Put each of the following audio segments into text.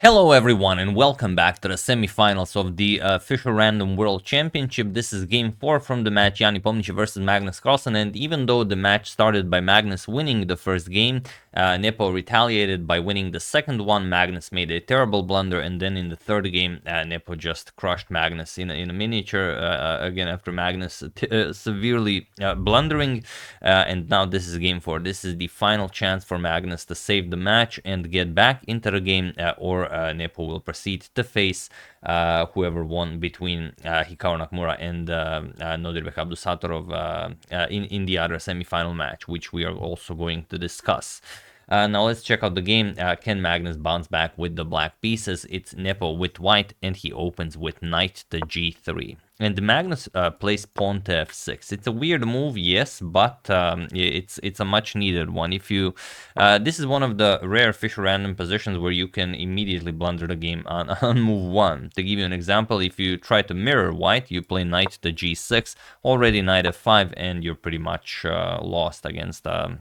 Hello everyone and welcome back to the semifinals of the Fischer Random World Championship. This is game 4 from the match Nepomniachtchi versus Magnus Carlsen, and even though the match started by Magnus winning the first game, Nepo retaliated by winning the second one. Magnus made a terrible blunder, and then in the third game Nepo just crushed Magnus in a miniature, again after Magnus severely blundering, and now this is game 4. This is the final chance for Magnus to save the match and get back into the game, or Nepo will proceed to face whoever won between Hikaru Nakamura and Nodirbek Abdusattorov in the other semi-final match, which we are also going to discuss. Now let's check out the game. Can Magnus bounce back with the black pieces? It's Nepo with white, and he opens with knight to g3. And Magnus plays pawn to f6. It's a weird move, yes, but it's a much needed one. If you, this is one of the rare Fischer random positions where you can immediately blunder the game on move 1. To give you an example, if you try to mirror white, you play knight to g6, already knight f5, and you're pretty much lost against a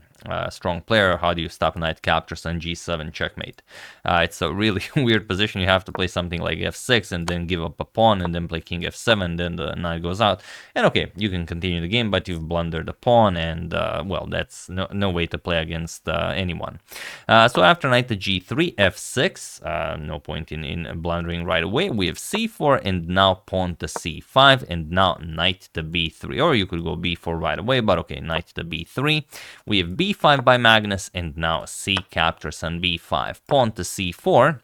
strong player. How do you stop knight captures on g7 checkmate? It's a really weird position. You have to play something like f6 and then give up a pawn and then play king f7, then the knight goes out, and okay, you can continue the game, but you've blundered the pawn, and well, that's no way to play against anyone. So after knight to g3, f6, no point in blundering right away. We have c4, and now pawn to c5, and now knight to b3, or you could go b4 right away, but okay, knight to b3. We have b5 by Magnus, and now c captures on b5, pawn to c4.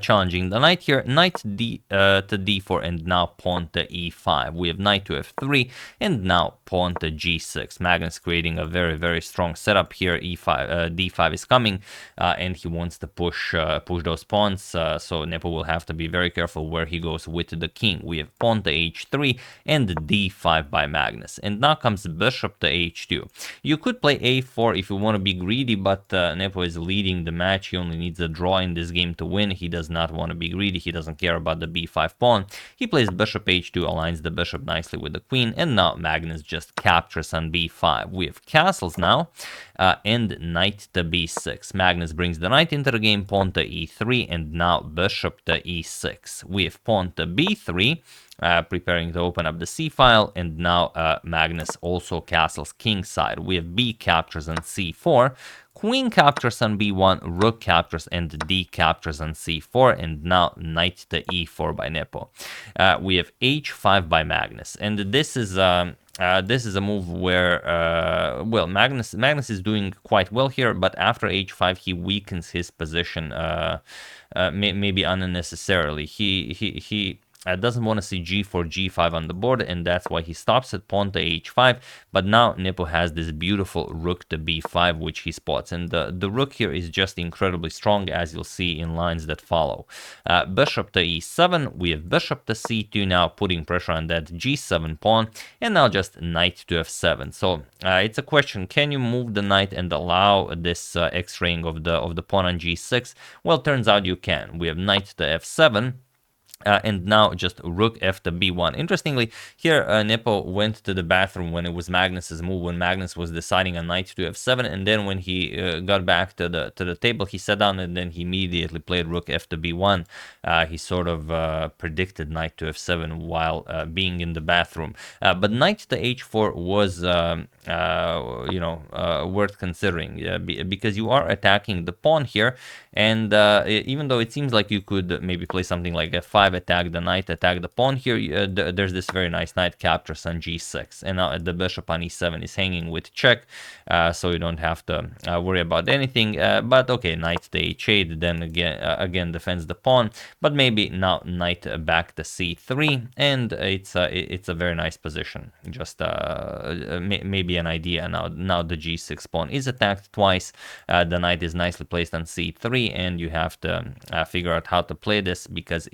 Challenging the knight here, knight to d4, and now pawn to e5. We have knight to f3, and now pawn to g6. Magnus creating a very strong setup here. D5 is coming, and he wants to push those pawns. So Nepo will have to be very careful where he goes with the king. We have pawn to h3 and d5 by Magnus, and now comes bishop to h2. You could play a4 if you want to be greedy, but Nepo is leading the match. He only needs a draw in this game to win. He does not want to be greedy. He doesn't care about the b5 pawn. He plays bishop h2, aligns the bishop nicely with the queen, and now Magnus just captures on b5. We have castles now, and knight to b6. Magnus brings the knight into the game, pawn to e3, and now bishop to e6. We have pawn to b3, preparing to open up the c-file, and now Magnus also castles kingside. We have b captures on c4, queen captures on b1, rook captures, and d captures on c4, and now knight to e4 by Nepo. We have h5 by Magnus, and this is a move where, well, Magnus is doing quite well here, but after h5 he weakens his position, maybe unnecessarily. He doesn't want to see g4, g5 on the board, and that's why he stops at pawn to h5. But now Nepo has this beautiful rook to b5, which he spots, and the rook here is just incredibly strong, as you'll see in lines that follow. Bishop to e7, we have bishop to c2, now putting pressure on that g7 pawn, and now just knight to f7. So it's a question: can you move the knight and allow this x-raying of the pawn on g6? Well, turns out you can. We have knight to f7. And now just rook f to b1. Interestingly, here Nepo went to the bathroom when it was Magnus's move, when Magnus was deciding on knight to f7, and then when he got back to the table, he sat down and then he immediately played rook f to b1. He sort of predicted knight to f7 while being in the bathroom. But knight to h4 was worth considering, because you are attacking the pawn here, and even though it seems like you could maybe play something like f5, attack the knight, attack the pawn here, there's this very nice knight captures on g6, and now the bishop on e7 is hanging with check, so you don't have to worry about anything. But okay, knight to h8, then again defends the pawn, but maybe now knight back to c3, and it's a very nice position. Just maybe an idea. Now the g6 pawn is attacked twice, the knight is nicely placed on c3, and you have to figure out how to play this, because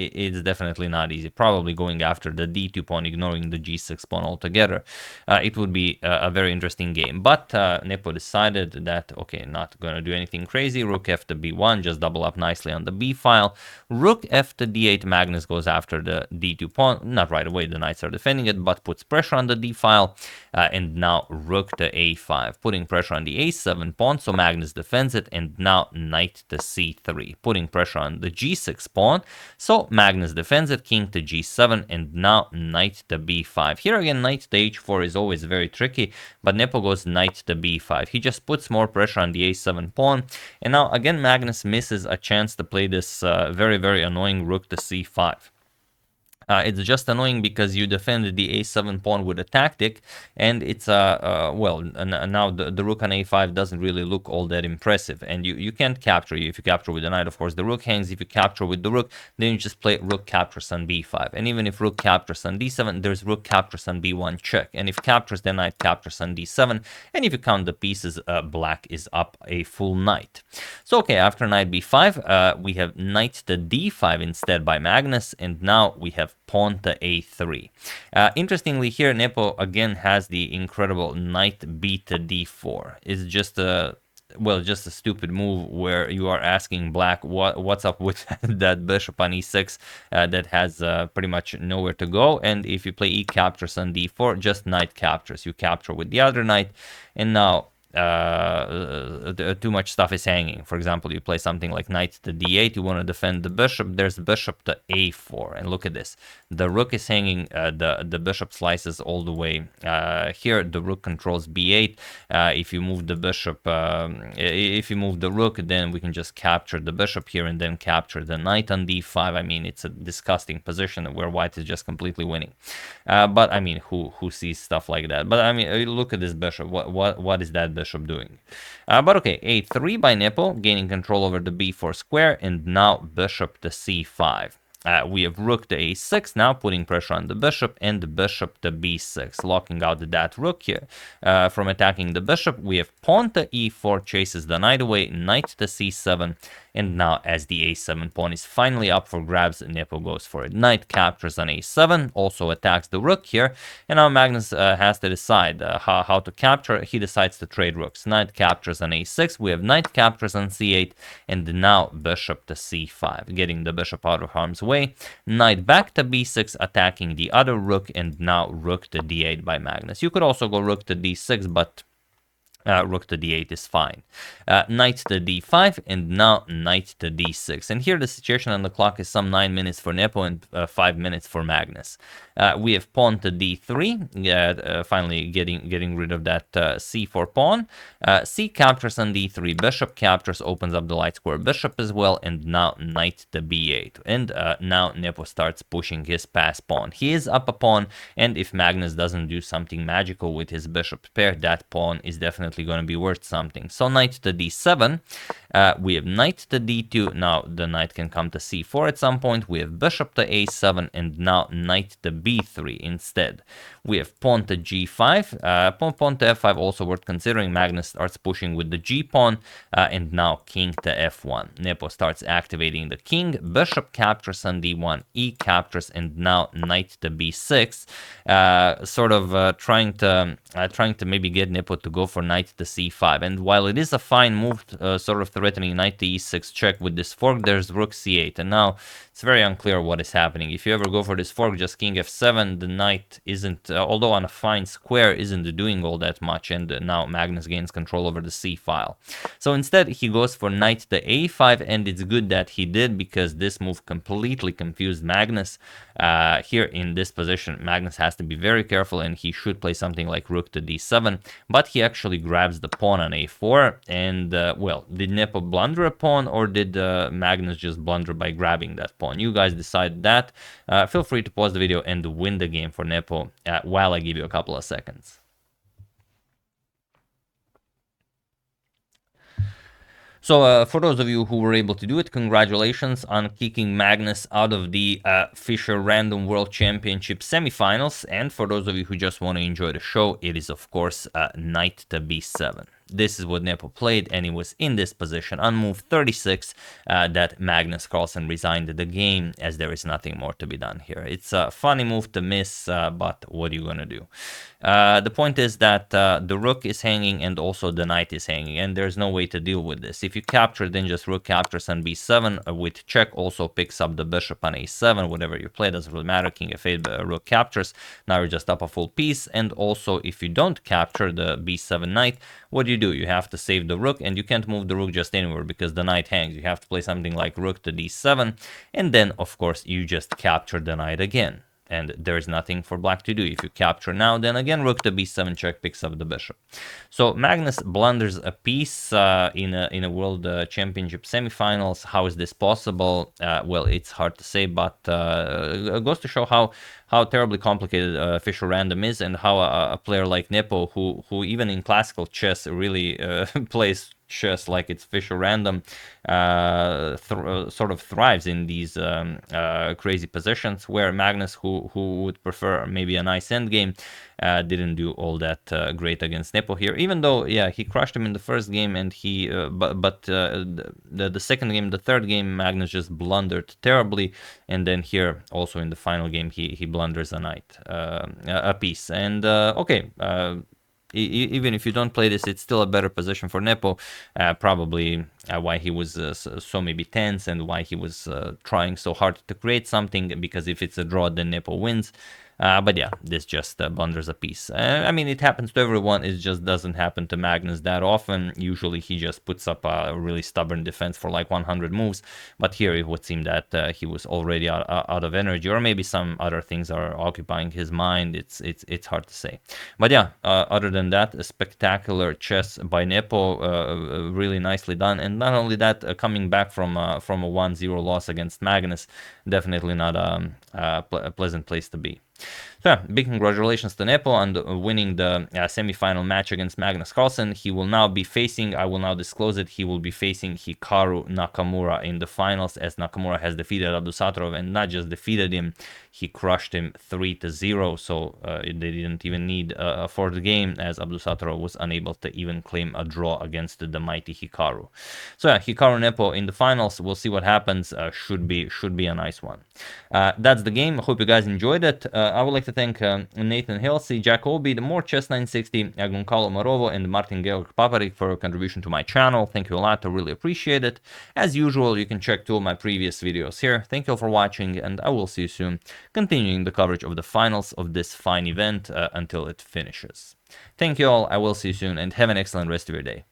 it's definitely not easy. Probably going after the d2 pawn, ignoring the g6 pawn altogether. It would be a very interesting game, but Nepo decided that, okay, not gonna do anything crazy. Rook f to b1, just double up nicely on the b file. Rook f to d8, Magnus goes after the d2 pawn, not right away, the knights are defending it, but puts pressure on the d file, and now now rook to a5, putting pressure on the a7 pawn, so Magnus defends it, and now knight to c3, putting pressure on the g6 pawn, so Magnus defends it, king to g7, and now knight to b5. Here again, knight to h4 is always very tricky, but Nepo goes knight to b5. He just puts more pressure on the a7 pawn, and now again Magnus misses a chance to play this very, very annoying rook to c5. It's just annoying because you defended the a7 pawn with a tactic, and it's well, now the rook on a5 doesn't really look all that impressive, and you can't capture. If you capture with the knight, of course the rook hangs. If you capture with the rook, then you just play rook captures on b5, and even if rook captures on d7, there's rook captures on b1 check, and if captures, then knight captures on d7, and if you count the pieces, black is up a full knight. So okay, after knight b5, we have knight to d5 instead by Magnus, and now we have pawn to a3. Interestingly here, Nepo again has the incredible knight b to d4. It's just a, well, just a stupid move where you are asking black what's up with that bishop on e6 that has pretty much nowhere to go, and if you play e captures on d4, just knight captures. You capture with the other knight, and now too much stuff is hanging. For example, you play something like knight to d8, you want to defend the bishop, there's bishop to a4, and look at this, the rook is hanging, the bishop slices all the way here, the rook controls b8. If you move the bishop, if you move the rook, then we can just capture the bishop here and then capture the knight on d5. I mean, it's a disgusting position where white is just completely winning, but I mean, who sees stuff like that? But I mean, look at this bishop, what is that bishop doing? But okay, a3 by Nepo, gaining control over the b4 square, and now bishop to c5. We have rook to a6, now putting pressure on the bishop, and the bishop to b6, locking out that rook here from attacking the bishop. We have pawn to e4, chases the knight away, knight to c7, and now as the a7 pawn is finally up for grabs, Nepo goes for it. Knight captures on a7, also attacks the rook here, and now Magnus has to decide how to capture. He decides to trade rooks. Knight captures on a6, we have knight captures on c8, and now bishop to c5, getting the bishop out of harm's way. Knight back to b6, attacking the other rook, and now rook to d8 by Magnus. You could also go rook to d6, but rook to d8 is fine. Knight to d5, and now knight to d6. And here the situation on the clock is some 9 minutes for Nepo and 5 minutes for Magnus. We have pawn to d3, finally getting rid of that c4 pawn. C captures on d3, bishop captures, opens up the light square bishop as well, and now knight to b8. And now Nepo starts pushing his pass pawn. He is up a pawn, and if Magnus doesn't do something magical with his bishop pair, that pawn is definitely going to be worth something. So knight to d7, we have knight to d2, now the knight can come to c4 at some point, we have bishop to a7, and now knight to b3 instead. We have pawn to g5, pawn to f5 also worth considering. Magnus starts pushing with the g pawn, and now king to f1. Nepo starts activating the king, bishop captures on d1, e captures, and now knight to b6, sort of trying to maybe get Nepo to go for knight to c5. And while it is a fine move, sort of threatening knight to e6 check with this fork, there's rook c8, and now it's very unclear what is happening. If you ever go for this fork, just king f7, the knight isn't, although on a fine square, isn't doing all that much, and now Magnus gains control over the c file. So instead, he goes for knight to a5, and it's good that he did, because this move completely confused Magnus. Here in this position, Magnus has to be very careful, and he should play something like rook to d7, but he actually grabs the pawn on a4, and well, did Nepo blunder a pawn, or did Magnus just blunder by grabbing that pawn? You guys decide that. Feel free to pause the video and win the game for Nepo while I give you a couple of seconds. So for those of you who were able to do it, congratulations on kicking Magnus out of the Fischer Random World Championship semifinals. And for those of you who just want to enjoy the show, it is of course knight to b7. this is what Nepo played, and he was in this position on move 36 that Magnus Carlsen resigned the game, as there is nothing more to be done here. It's a funny move to miss, but what are you gonna do? The point is that the rook is hanging and also the knight is hanging, and there's no way to deal with this. If you capture, then just rook captures on b7 with check, also picks up the bishop on a7, whatever you play, doesn't really matter. King f8, rook captures, now you're just up a full piece. And also, if you don't capture the b7 knight, what do? You have to save the rook, and you can't move the rook just anywhere because the knight hangs. You have to play something like rook to d7, and then of course you just capture the knight again. And there's nothing for black to do. If you capture now, then again rook to b7 check picks up the bishop. So Magnus blunders a piece in a world championship semifinals. How is this possible? Well, it's hard to say, but it goes to show how terribly complicated Fischer random is, and how a player like Nepo, who even in classical chess really plays chess like it's Fischer random, sort of thrives in these crazy positions, where Magnus, who would prefer maybe a nice endgame, didn't do all that great against Nepo here, even though, yeah, he crushed him in the first game, and he but the second game, the third game, Magnus just blundered terribly, and then here also in the final game he blunders a knight, a piece. And okay, even if you don't play this, it's still a better position for Nepo. Probably why he was so maybe tense, and why he was trying so hard to create something, because if it's a draw, then Nepo wins. But yeah, this just blunders a piece. I mean, it happens to everyone. It just doesn't happen to Magnus that often. Usually he just puts up a really stubborn defense for like 100 moves. But here it would seem that he was already out of energy, or maybe some other things are occupying his mind. It's hard to say. But yeah, other than that, a spectacular chess by Nepo, really nicely done. And not only that, coming back from a 1-0 loss against Magnus, definitely not a pleasant place to be. So yeah, big congratulations to Nepo on winning the semi-final match against Magnus Carlsen. He will now be facing, I will now disclose it, he will be facing Hikaru Nakamura in the finals, as Nakamura has defeated Abdusattorov, and not just defeated him, he crushed him 3-0. So they didn't even need a fourth game, as Abdusattorov was unable to even claim a draw against the mighty Hikaru. So yeah, Hikaru Nepo in the finals. We'll see what happens. Should be a nice one. That's the game. I hope you guys enjoyed it. I would like to thank Nathan Halsey, Jack Obi, the More Chess 960, Goncalo Marovo, and Martin Georg Paparik for a contribution to my channel. Thank you a lot. I really appreciate it. As usual, you can check 2 of my previous videos here. Thank you all for watching, and I will see you soon, continuing the coverage of the finals of this fine event until it finishes. Thank you all. I will see you soon, and have an excellent rest of your day.